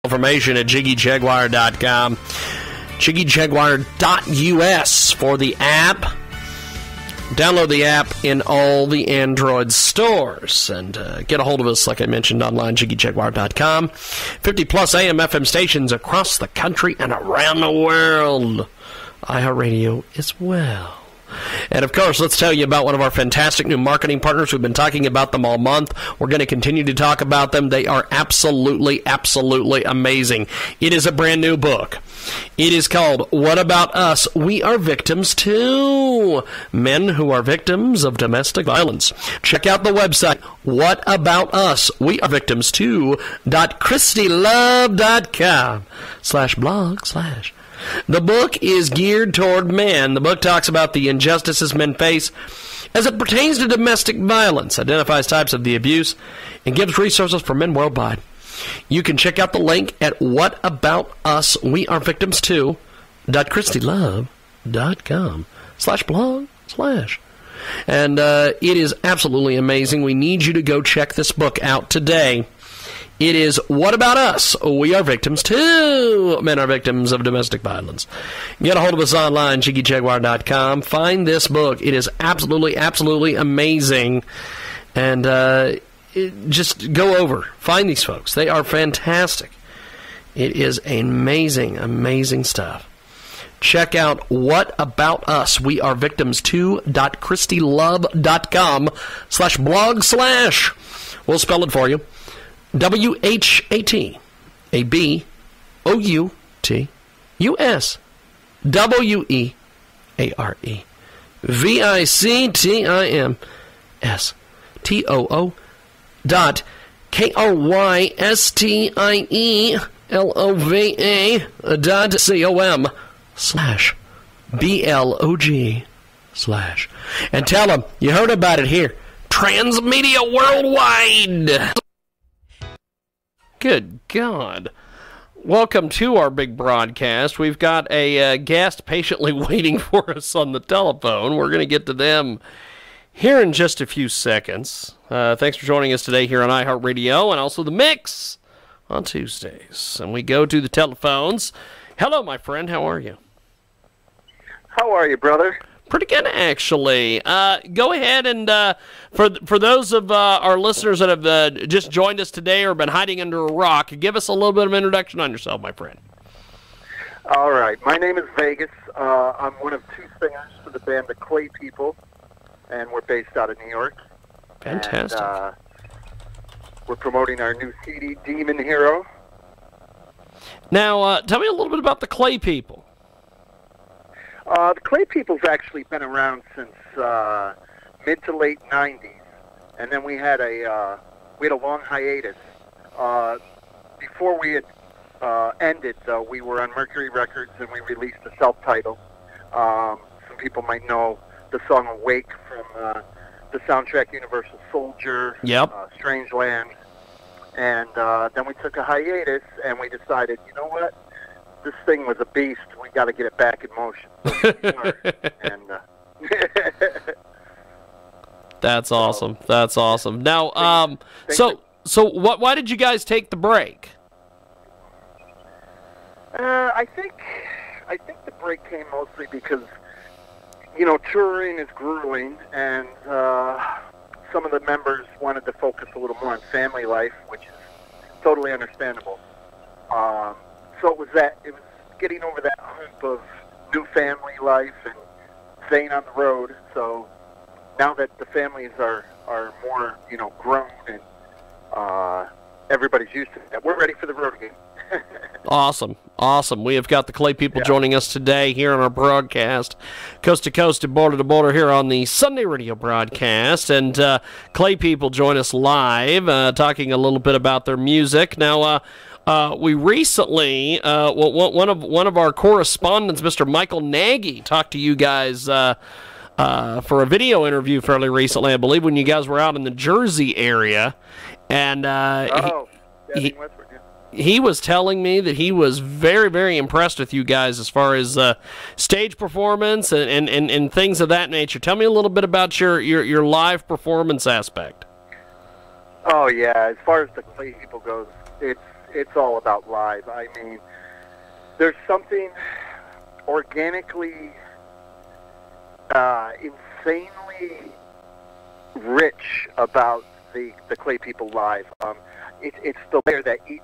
Information at JiggyJaguar.com. JiggyJaguar.us for the app. Download the app in all the Android stores and get a hold of us, like I mentioned, online, JiggyJaguar.com. 50-plus AM/FM stations across the country and around the world. iHeartRadio as well. And, of course, let's tell you about one of our fantastic new marketing partners. We've been talking about them all month. We're going to continue to talk about them. They are absolutely, absolutely amazing. It is a brand new book. It is called What About Us? We Are Victims Too. Men who are victims of domestic violence. Check out the website, What About Us? We Are Victims Too.ChristyLove.com/blog/ The book is geared toward men. The book talks about the injustices men face as it pertains to domestic violence, identifies types of the abuse, and gives resources for men worldwide. You can check out the link at whataboutus.ChristyLove.com/blog/. And it is absolutely amazing. We need you to go check this book out today. It is What About Us? We Are Victims Too. Men are victims of domestic violence. Get a hold of us online, JiggyJaguar.com. Find this book. It is absolutely, absolutely amazing. And just go over. Find these folks. They are fantastic. It is amazing, amazing stuff. Check out What About Us? We Are Victims Too.ChristyLove.com/blog/. We'll spell it for you. WHATWITCHTIMS.ChristyLove.com/BLOG/. And tell them you heard about it here. Transmedia Worldwide. Good God. Welcome to our big broadcast. We've got a guest patiently waiting for us on the telephone. We're going to get to them here in just a few seconds. Thanks for joining us today here on iHeartRadio and also The Mix on Tuesdays. And we go to the telephones. Hello, my friend. How are you? How are you, brother? Pretty good, actually. Go ahead and, for those of our listeners that have just joined us today or been hiding under a rock, give us a little bit of introduction on yourself, my friend. All right. My name is Vegas. I'm one of two singers for the band The Clay People, and we're based out of New York. Fantastic. And, we're promoting our new CD, Demon Hero. Now, tell me a little bit about The Clay People. The Clay People's actually been around since mid to late '90s, and then we had a long hiatus. Before we had ended, we were on Mercury Records, and we released a self-titled. Some people might know the song "Awake" from the soundtrack Universal Soldier, Strange Land, and then we took a hiatus, and we decided, you know what? This thing was a beast. We got to get it back in motion. And, That's awesome. That's awesome. Now, why did you guys take the break? I think the break came mostly because, touring is grueling, and some of the members wanted to focus a little more on family life, which is totally understandable. So it was getting over that hump of new family life and staying on the road. So now that the families are more, grown and everybody's used to that, we're ready for the road again. Awesome. We have got the Clay People joining us today here on our broadcast, coast to coast and border to border here on the Sunday radio broadcast. And Clay People join us live, talking a little bit about their music. Now, we recently, one of our correspondents, Mr. Michael Nagy, talked to you guys for a video interview fairly recently, I believe, when you guys were out in the Jersey area. And he was telling me that he was very, very impressed with you guys as far as stage performance and things of that nature. Tell me a little bit about your live performance aspect. Oh, yeah. As far as the Clay People goes, it's it's all about live. I mean, there's something organically, insanely rich about the Clay People live. It's the layer that each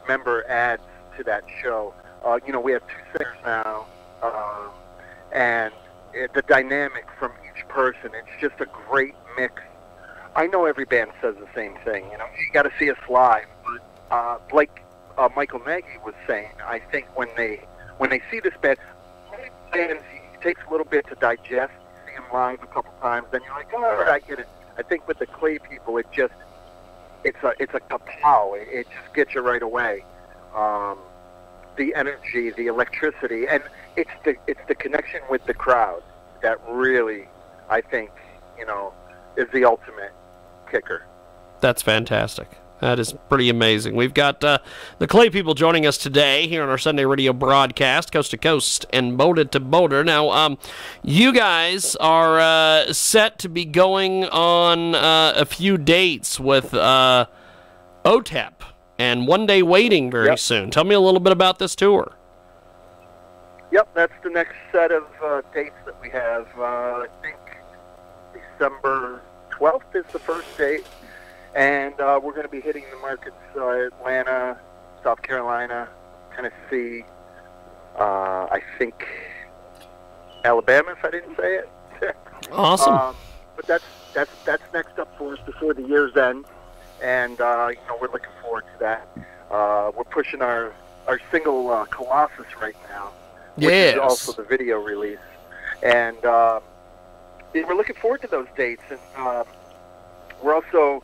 member adds to that show. We have 2 singers now, and the dynamic from each person, it's just a great mix. I know every band says the same thing. You got to see us live. But like Michael Nagy was saying, I think when they see this band, it takes a little bit to digest. See them live a couple times, then you're like, oh, all right, I get it. I think with the Clay People, it's a kapow. It just gets you right away. The energy, the electricity, and it's the connection with the crowd that really, I think, is the ultimate kicker. That's fantastic. That is pretty amazing. We've got the Clay People joining us today here on our Sunday radio broadcast, coast to coast and boulder to boulder. Now, you guys are set to be going on a few dates with OTEP and One Day Waiting very soon. Tell me a little bit about this tour. Yep, that's the next set of dates that we have. I think December 12th is the first date. And we're going to be hitting the markets, Atlanta, South Carolina, Tennessee, I think Alabama, if I didn't say it. Awesome. But that's next up for us before the year's end, and we're looking forward to that. We're pushing our single Colossus right now, which is also the video release, and we're looking forward to those dates. And we're also,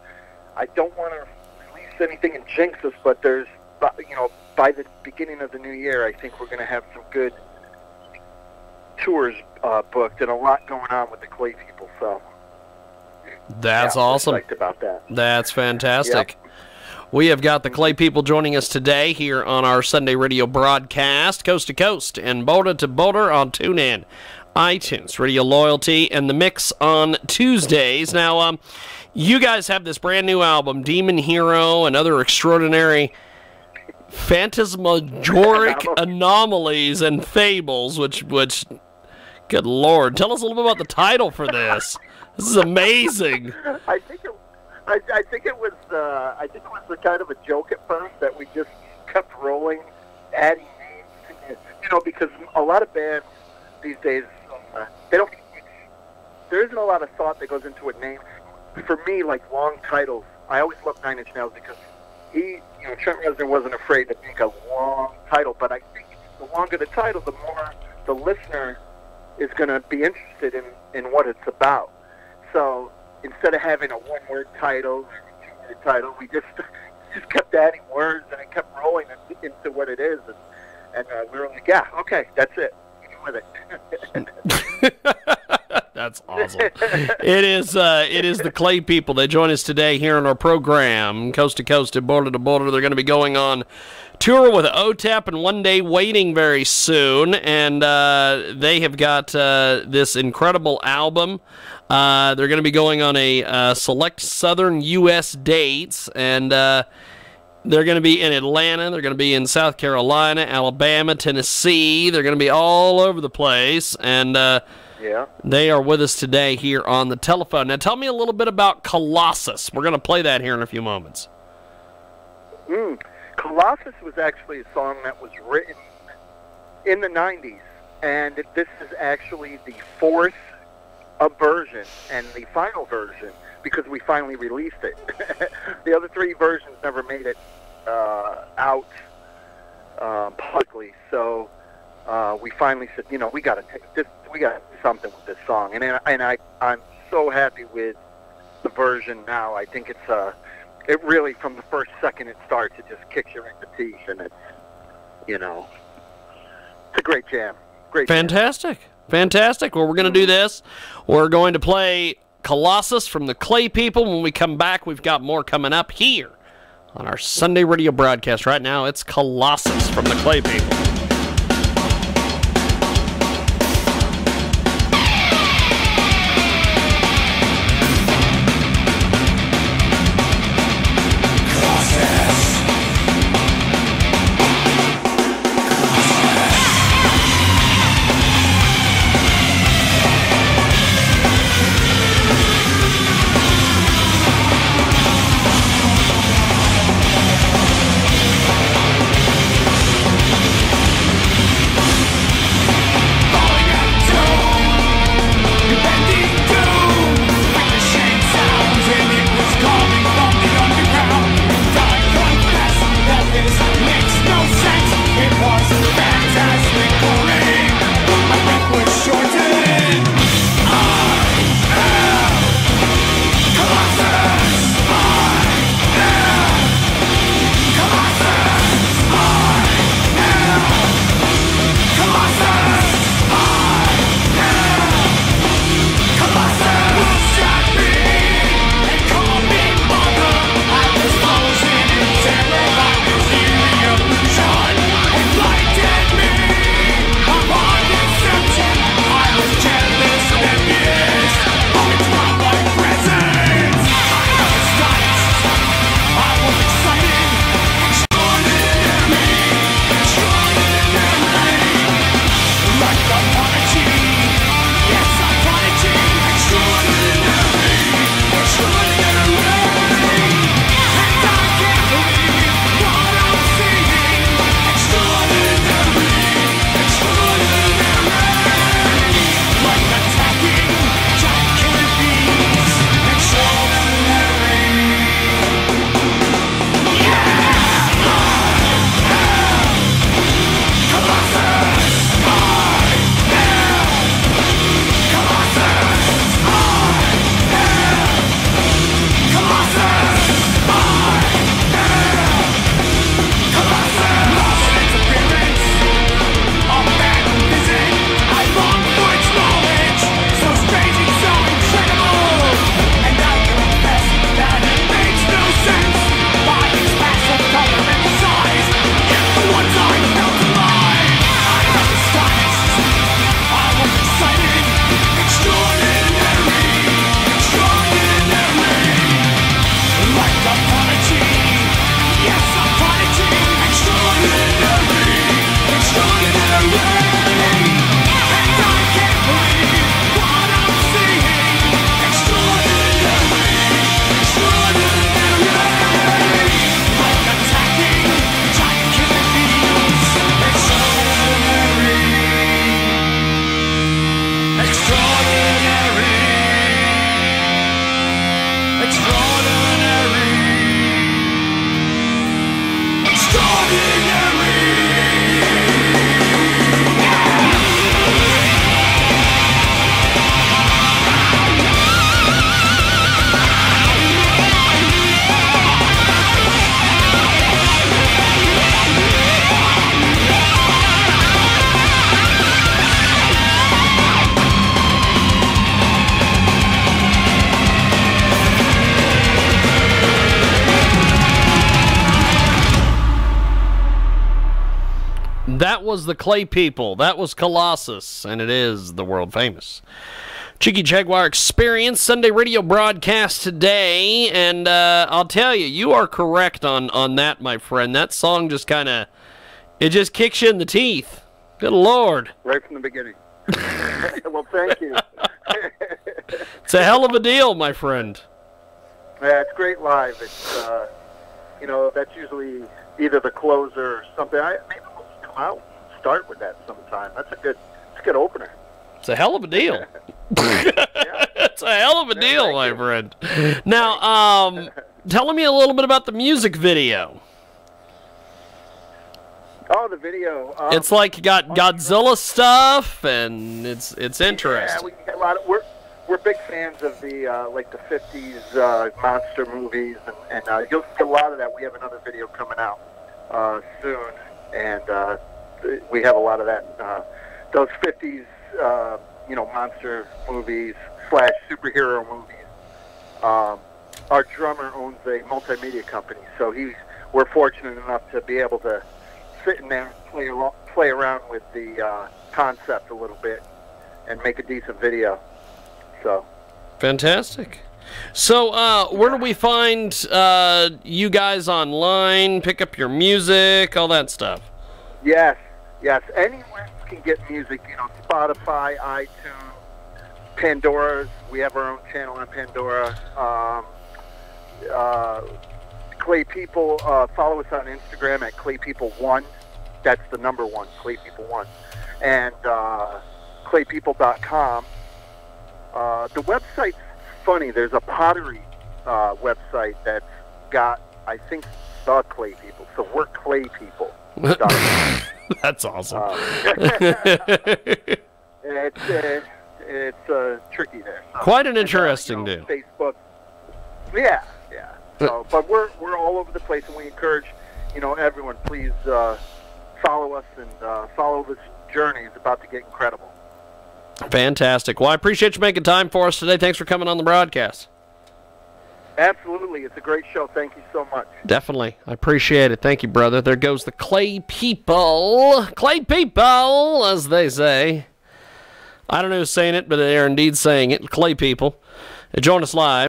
I don't want to release anything and jinx us, but there's, by the beginning of the new year, I think we're going to have some good tours booked and a lot going on with the Clay People. So that's awesome. I'm psyched about that. That's fantastic. Yep. We have got the Clay People joining us today here on our Sunday radio broadcast, coast to coast and boulder to boulder on TuneIn, iTunes, Radio Loyalty, and The Mix on Tuesdays. Now, you guys have this brand new album, Demon Hero and Other Extraordinary Phantasmagoric Anomalies and Fables, which, good Lord, tell us a little bit about the title for this. This is amazing. I think it was the kind of a joke at first that we just kept rolling, adding names, because a lot of bands these days, there isn't a lot of thought that goes into a name. For me, like long titles, I always loved Nine Inch Nails because Trent Reznor wasn't afraid to make a long title, but I think the longer the title, the more the listener is going to be interested in what it's about. So instead of having a one-word title, or a two-word title, we just kept adding words, and it kept rolling into what it is, and we were like, yeah, okay, that's it. With it. That's awesome. It is the Clay People. They join us today here on our program, coast to coast and border to border. They're going to be going on tour with OTEP and One Day Waiting very soon, and they have got this incredible album. They're going to be going on a select southern U.S. dates, and they're going to be in Atlanta. They're going to be in South Carolina, Alabama, Tennessee. They're going to be all over the place, and they are with us today here on the telephone. Now, tell me a little bit about Colossus. We're going to play that here in a few moments. Colossus was actually a song that was written in the 90s, and this is actually the fourth version and the final version, because we finally released it. The other three versions never made it out publicly, so we finally said, we got to do something with this song, and I'm so happy with the version now. I think it really, from the first second it starts, it just kicks you right in the teeth, and it's a great jam. Fantastic. Well, we're going to do this. We're going to play Colossus from the Clay People. When we come back, we've got more coming up here on our Sunday radio broadcast. Right now, it's Colossus from the Clay People. That was the Clay People. That was Colossus, and it is the world famous Jiggy Jaguar Experience Sunday radio broadcast today. And I'll tell you, you are correct on that, my friend. That song just kind of, it just kicks you in the teeth. Good Lord. Right from the beginning. Well, thank you. It's a hell of a deal, my friend. Yeah, it's great live. It's, that's usually either the closer or something. Maybe we'll come out and start with that sometime. That's a good opener. It's a hell of a deal. It's a hell of a deal, my friend. Now, telling me a little bit about the music video. Oh, the video. It's like you got Godzilla stuff, and it's interesting. Yeah, we get a lot of, we're big fans of the like the 50s monster movies, and you'll see a lot of that. We have another video coming out soon, and we have a lot of that. Those 50s, monster movies / superhero movies. Our drummer owns a multimedia company, so we're fortunate enough to be able to sit in there and play around with the concept a little bit and make a decent video. So fantastic. So where do we find you guys online, pick up your music, all that stuff? Yes. Anywhere you can get music, Spotify, iTunes, Pandora's. We have our own channel on Pandora. Clay People, follow us on Instagram at ClayPeople1. That's the number 1, ClayPeople1. And claypeople.com. The website's funny. There's a pottery website that's got, I think, the Clay People. So we're Clay People. That's awesome. It's tricky there. So, quite an interesting deal. Facebook. Yeah. So, but we're all over the place, and we encourage, everyone, please follow us and follow this journey. It's about to get incredible. Fantastic. Well, I appreciate you making time for us today. Thanks for coming on the broadcast. Absolutely. It's a great show. Thank you so much. Definitely. I appreciate it. Thank you, brother. There goes the Clay People. Clay People, as they say. I don't know who's saying it, but they are indeed saying it. Clay People. Join us live.